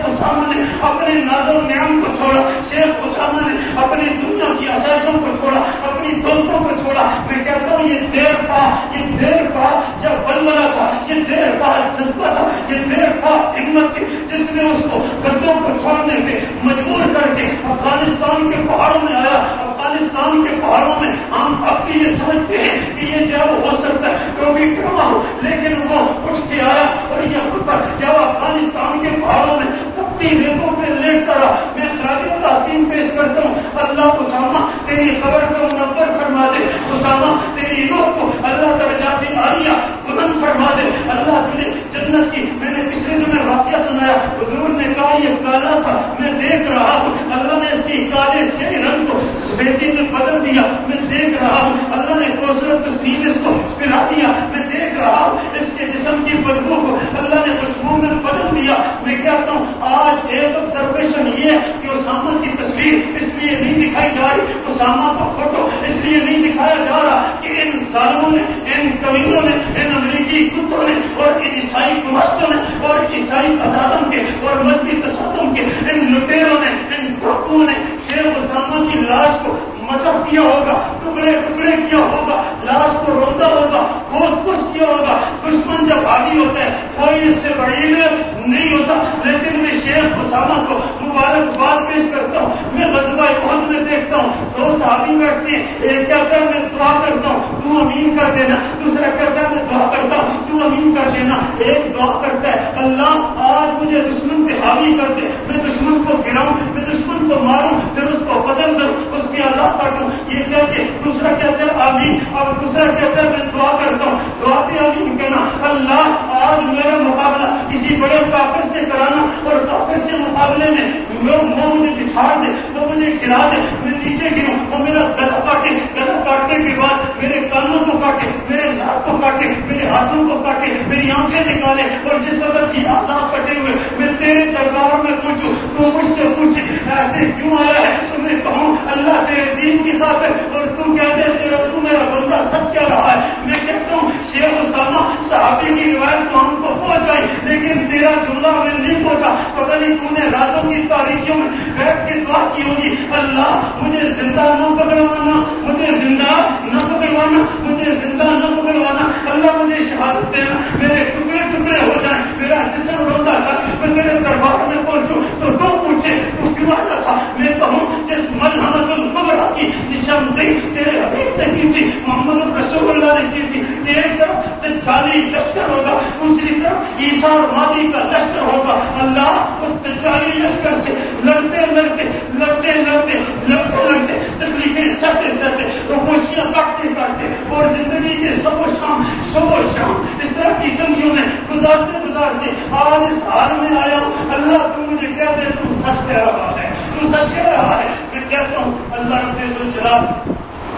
شیخ اسامہ نے اپنے ناز و نعم کو چھوڑا، شیخ اسامہ نے اپنی دنیا کی آسائشوں کو چھوڑا، اپنی دولتوں کو چھوڑا. میں کہتا ہوں یہ دیر پا جب بلبلا تھا، یہ دیر پا جذبہ تھا، یہ دیر پا ہمت تھی جس نے اس کو گدوں کو چھوڑنے پہ مجبور کر کے افغانستان کے پہاڑوں میں آیا. افغانستان کے پہاڑوں میں ہم اب بھی یہ سمجھتے ہیں کہ یہ جو ہو سکتا ہے کیونکہ ڈرما ہو، لیکن وہ اٹھ کے آیا اور یہ خود پر جب افغانستان کے پہاڑوں میں تپتی ریتوں پہ لیٹ کر رہا. میں خراج تحسین پیش کرتا ہوں، اللہ اسامہ تیری قبر کو منور فرما دے، اسامہ تیری روح کو اللہ درجات عالیہ بلند فرما دے، اللہ تجھے جنت کی. میں نے پچھلے دن واقعہ سنایا، حضور نے کہا یہ کالا تھا، میں دیکھ رہا ہوں اللہ نے اس کی کالے سے رنگ کو سفیدی میں بدل دیا. میں دیکھ رہا ہوں اللہ نے خوبصورت تسلیم اس کو پلا دیا. میں دیکھ رہا ہوں اس کے جسم کی بدبو کو اللہ نے خوشبو میں بدل دیا. میں کہتا ہوں آج ایک آبزرویشن یہ ہے کہ اسامہ کی تصویر اس لیے نہیں دکھائی جا رہی، اسامہ کا فوٹو اس لیے نہیں دکھایا جا رہا کہ ان ظالموں نے، ان کمینوں نے، ان امریکی کتوں نے اور ان عیسائی گمشتوں نے اور عیسائی تصادم کے اور مذہبی تصادم کے ان لٹیروں نے، ان ڈاکوؤں نے شیخ اسامہ کی لاش کو مسح کیا ہوگا، ٹکڑے ٹکڑے کیا ہوگا، لاش کو روتا ہوگا، بہت کچھ کیا ہوگا. دشمن جب حاوی ہوتا ہے کوئی اس سے بعید نہیں ہوتا. لیکن میں شیخ اسامہ کو مبارکباد پیش کرتا ہوں. میں غزوہ احد میں دیکھتا ہوں دو صحابی بیٹھتے ہیں، ایک کہتا ہے میں دعا کرتا ہوں تو امین کر دینا، دوسرا کہتا ہے میں دعا کرتا ہوں تو امین کر دینا. ایک دعا کرتا ہے اللہ آج مجھے دشمن پہ حاوی کر دے، میں دشمن کو گراؤں، میں دشمن کو ماروں، پھر اس کو قتل کروں، اس کی عذاب کاٹوں. یہ کہہ کے دوسرا کہتا ہے آمین، اور دوسرا کہتا ہے میں دعا کرتا ہوں. دعا پہ آمین کہنا، اللہ آج میرا مقابلہ کسی بڑے کافر سے کرانا اور کافر سے مقابلے میں وہ مجھے بچھاڑ دے، وہ مجھے گرا دے، میں نیچے گروں، وہ میرا گلا کاٹے، گلا کاٹنے کے بعد میرے کانوں کو کاٹے، میرے ناک کو کاٹے، میرے ہاتھوں کو کاٹے، میری آنکھیں نکالے، اور جس وقت کی آزاد کٹے ہوئے میں تیرے دربار میں پوچھوں تو مجھ سے پوچھے ایسے کیوں آیا ہے. تو میں کہوں اللہ تیرے دین کی خاطر، اور تو کہتے تو میرا بندہ سچ کہہ رہا ہے. میں کہتا ہوں شیخ اسامہ صحابی کی روایت تو ہم کو پہنچائی لیکن تیرا جملہ ہمیں نہیں پہنچا. پتہ نہیں تو نے راتوں کی تاریخیوں میں بیٹھ کے دعا کی ہوگی، اللہ مجھے زندہ نہ پکڑوانا، مجھے زندہ نہ پکڑوانا، مجھے زندہ نہ پکڑوانا، اللہ مجھے شہادت دینا، میرے ٹکڑے ٹکڑے ہو جائیں، میرا جسم روتا تھا، میں تیرے دربار میں پہنچوں تو تو پوچھے تو کیوں آیا تھا. میں کہوں جس ملحمۃ الکبریٰ کی نشاندہی تیرے حبیب نے کی تھی، محمد رسول اللہ نے کی تھی. ایک طرف دجالی لشکر ہوگا، دوسری طرف عیسیٰ اور مہدی کا لشکر ہوگا. اللہ اس دجالی لشکر سے لڑتے لڑتے لڑتے لڑتے لڑتے لڑتے تکلیفیں سہتے سہتے روپوشیاں کاٹتے کاٹتے اور زندگی کے صبح و شام اس طرح کی تنگیوں میں گزارتے گزارتے آج اس حال میں آیا ہوں. اللہ تو مجھے کہہ دے تو سچ کہہ رہا ہے، تو سچ کہہ رہا ہے. میں کہتا ہوں اللہ رب الجلال،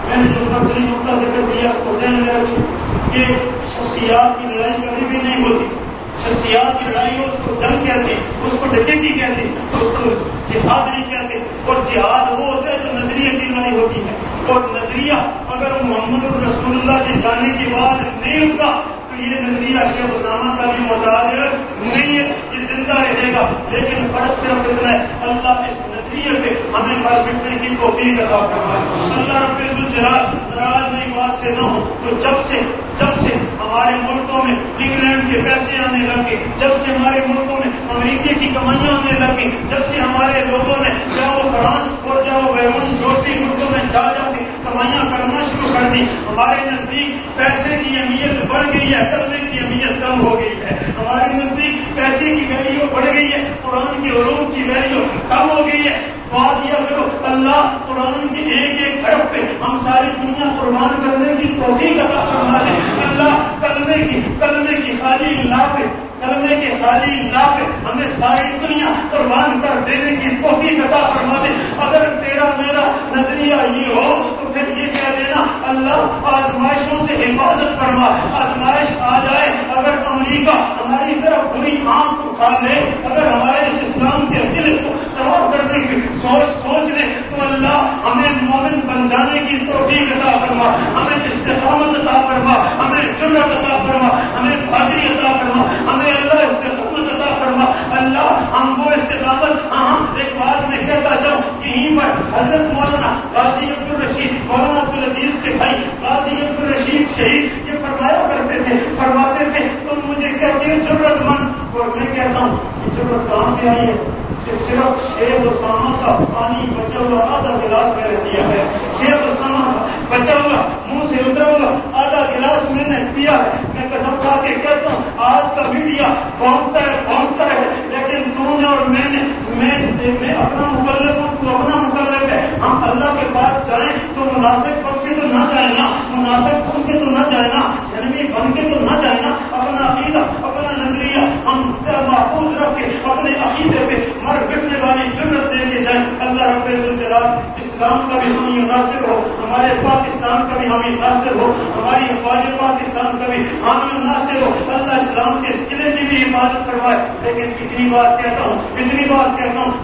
میں نے جو مرتبہ نقطہ ذکر کیا اس کو ذہن میں رکھیں کہ شخصیات کی لڑائی کبھی بھی نہیں ہوتی. شخصیات کی لڑائی ہو اس کو جنگ کہتے ہیں، اس کو ڈکیتی کہتے ہیں، اس کو جہاد نہیں کہتے. اور جہاد وہ ہوتا ہے جو نظریے کی لڑائی ہوتی ہے، اور نظریہ اگر محمد رسول اللہ کے جانے کے بعد نہیں ہوگا تو یہ نظریہ شیخ اسامہ کا بھی محتاج نہیں ہے، یہ زندہ رہے گا. لیکن فرق صرف اتنا ہے اللہ اس نظریے پہ ہمیں پر بٹنے کی توفیق عطا فرمائے. اللہ رب الجلال ناراض نہیں بات سے نہ ہو. تو جب سے ہمارے ملکوں میں انگلینڈ کے پیسے آنے لگے، جب سے ہمارے ملکوں میں امریکہ کی کمائیاں آنے لگی، جب سے ہمارے لوگوں نے چاہے وہ فرانس اور چاہے وہ بیرون یورپی ملکوں میں جا کے کمائیاں کرنا شروع کر دی، ہمارے نزدیک پیسے کی اہمیت بڑھ گئی ہے، کلمے کی اہمیت کم ہو گئی ہے. ہمارے نزدیک پیسے کی ویلیو بڑھ گئی ہے، قرآن کے علوم کی ویلیو کم ہو گئی ہے. دعا کیا کرو اللہ قرآن کی ایک ایک حرف پہ ہم ساری دنیا قربان کرنے کی توفیق عطا فرما دے. اللہ کلمے کی خالی لا پہ، کلمے کے خالی لا پہ ہمیں ساری دنیا قربان کر دینے کی توفیق عطا فرما دے. اگر تیرا میرا نظریہ یہ ہو تو پھر یہ کہہ دینا اللہ آزمائشوں سے حفاظت فرما. آزمائش آ جائے، اگر امریکہ ہماری طرف بری آنکھ اٹھا لے، اگر ہمارے اس اسلام کے دل کو تباہ کرنے کی سوچ لے تو اللہ ہمیں مومن بن جانے کی توفیق عطا فرما، ہمیں استقامت عطا فرما، ہمیں جرأت عطا فرما، ہمیں بہادری عطا فرما، ہمیں اللہ استقامت عطا فرما. اللہ ہم وہ حضرت مولانا غازی عبدالرشید، مولانا عبدالعزیز کے بھائی غازی عبدالرشید شہید یہ فرمایا کرتے تھے، فرماتے تھے تم مجھے کہتے ہو جرأت مند، اور میں کہتا ہوں کہ جرأت کہاں سے آئی ہے کہ صرف شیخ اسامہ کا پانی بچا ہوا آدھا گلاس میں نے دیا ہے، شیخ اسامہ کا بچا ہوا منہ سے اترا ہوا آدھا گلاس میں نے پیا ہے۔ میں قسم کھا کے کہتا ہوں آج کا میڈیا بھونکتا ہے لیکن تو نے اور میں اپنا مکلف ہوں، تو اپنا مکلف ہے۔ ہم اللہ کے پاس جائیں تو منافق بن کے تو نہ جائیں نا، منافق بن کے تو نہ جائیں نا، جنمی بن کے تو نہ جائیں نا، اپنا عقیدہ اپنا نظریہ ہم محفوظ رکھ کے اپنے عقیدے پہ مر بٹنے والی جرت دے کے جائیں۔ اللہ رب الجلال اسلام کا بھی حامی ناصر ہو، ہمارے پاکستان کا بھی حامی ناصر ہو، ہماری افواج پاکستان کا بھی حامی ناصر ہو۔ اللہ اسلام کے اس قلعے کی بھی حفاظت فرمائے۔ لیکن اتنی بات کہتا ہوں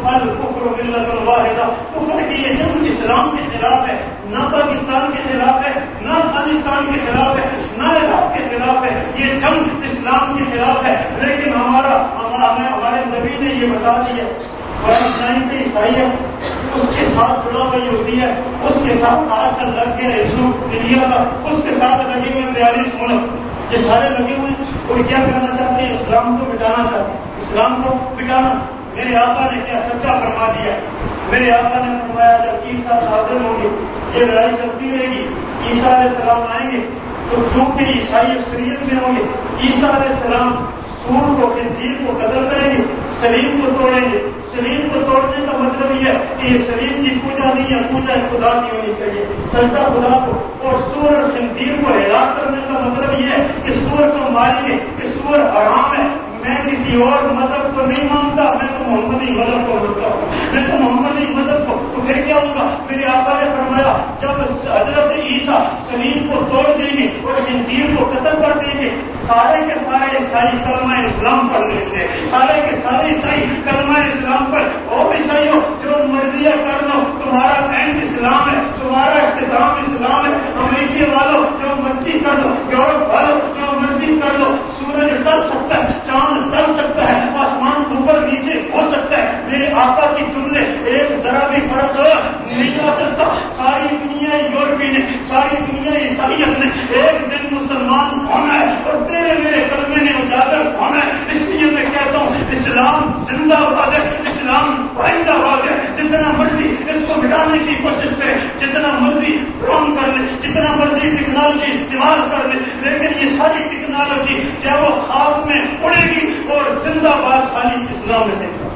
الکفر ملت واحدہ، کفر کی یہ جنگ اسلام کے خلاف ہے، نہ پاکستان کے خلاف ہے، نہ افغانستان کے خلاف ہے، نہ عراق کے خلاف ہے، یہ جنگ اسلام کے خلاف ہے۔ لیکن ہمارے نبی نے یہ بتا دیا پہ عیسائی ہے، اس کے ساتھ جڑا ہوئی ہوتی ہے، اس کے ساتھ آج کل لگ گیا انڈیا کا، اس کے ساتھ لگے ہوئے 42 ملک، یہ سارے لگے ہوئے اور کیا کرنا چاہتے ہیں؟ اسلام کو مٹانا چاہتے ہیں، اسلام کو مٹانا۔ میرے آقا نے کیا سچا فرما دیا، میرے آقا نے فرمایا جب عیسیٰ حاضر ہوں گے یہ لڑائی چلتی رہے گی، عیسیٰ علیہ السلام آئیں گے تو کیونکہ عیسائی اکثریت میں ہوں گے، عیسیٰ علیہ السلام سور کو خنزیر کو قتل کریں گے، سلیم کو توڑیں گے۔ سلیم کو توڑنے کا مطلب یہ ہے کہ یہ سلیم کی پوجا نہیں ہے، پوجا خدا کی ہونی چاہیے، سجدہ خدا کو۔ اور سور اور خنزیر کو ہلاک کرنے کا مطلب یہ ہے کہ سور کو ماریں گے، کہ سور حرام ہے۔ میں کسی اور مذہب کو نہیں مانتا، میں تو محمدی مذہب کو مانتا ہوں، میں تو محمدی مذہب کو۔ تو پھر کیا ہوگا؟ میرے آقا نے فرمایا جب حضرت عیسیٰ سلیم کو توڑ دیں گے اور خنزیر کو قتل کر دیں گے، سارے کے سارے عیسائی کلمہ اسلام پڑھ لیں گے، سارے کے سارے عیسائی کلمہ اسلام پر۔ اور عیسائیوں جو مرضی کر لو، تمہارا بینک اسلام ہے، تمہارا اختتام اسلام ہے۔ امریکی والوں جو مرضی کر لو، یورپ والوں جو مرضی کر لو، سورج ڈل سکتا ہے، چاند ڈل سکتا ہے، آسمان اوپر نیچے ہو سکتا ہے، میرے آقا کی جملے ایک ذرا بھی فرق نہیں لا سکتا۔ ساری دنیا یورپی نے، ساری دنیا عیسائیت نے ایک دن مسلمان ہونا ہے اور تیرے میرے کلمے نے اجاگر ہونا ہے۔ اس لیے میں کہتا ہوں اسلام زندہ باد ہے، اسلام پائندہ باد ہے۔ جتنا مرضی اس کو مٹانے کی کوشش کرے، جتنا مرضی رونگ کر لے، جتنا مرضی ٹیکنالوجی استعمال کر لے، لیکن یہ ساری ٹیکنالوجی کیا وہ خواب میں اڑے گی اور زندہ باد خالی اسلام میں دے گا۔